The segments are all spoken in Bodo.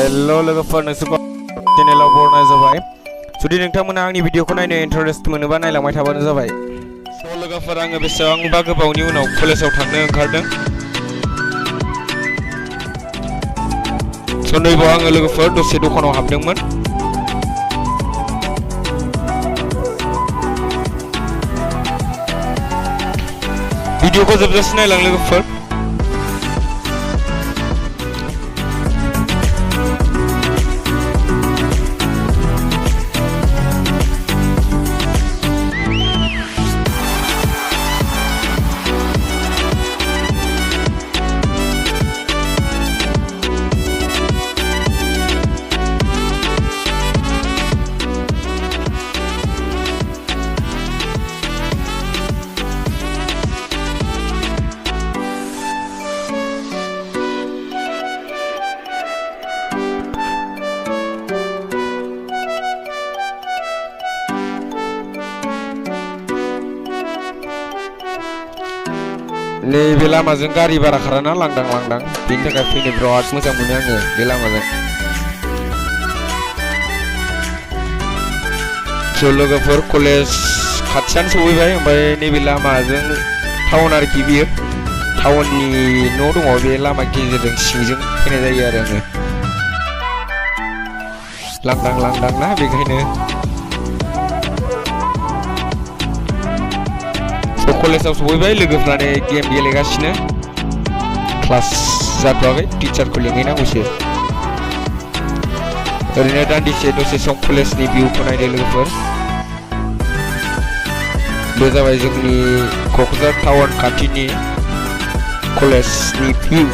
हेलो लोगोफोर नोंसोरखौ चेनेलाव बरायनाय जाबाय जुदि नोंथांमोना आंनि भिडिअखौ नायनो इन्टारेस्ट मोनोबा नायलांबाय थाबानो जाबाय स' लोगोफोर आङो बेसेबांबा गोबावनि उनाव कलेजाव थांनो ओंखारदों स' नैबाव आङो लोगोफोर दसे दखानाव हाबदोंमोन भिडिअखौ जोबजासिम नायलां लोगोफोर नैबे लामाजों गारि बारा खाराना लांदां बेनि थाखाय फैनो बिराद मोजां मोनो आङो बे लामाजों स' लोगोफोर कलेज खाथियानो सौहैबाय ओमफ्राय नैबे लामाजों टाउन आरोखि बियो टाउननि न' दङ बे लामा गेजेरजों सिंजों फैनाय जायो आरो आङो लांदां ना बेखायनो कलेजाव सौहैबाय लोगोफ्रानो गेम गेलेगासिनो क्लास जाथ'वाखै टिचारखौ लिंहैनांगौसो ओरैनो दान्दिसे दसे सम कलेजनि भिउखौ नायदो लोगोफोर बे जाबाय जोंनि क'क्राझार टाउन खाथिनि कलेजनि भिउ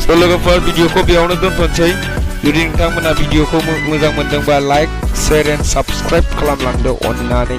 स' लोगोफोर भिडिअखौ बेयावनो दोनथ'नोसै जुदि नोंथांमोना भिडिअखौ मोजां मोनदोंबा लाइक शेयार एन्ड साबस्क्राइब खालामलांदो अननानै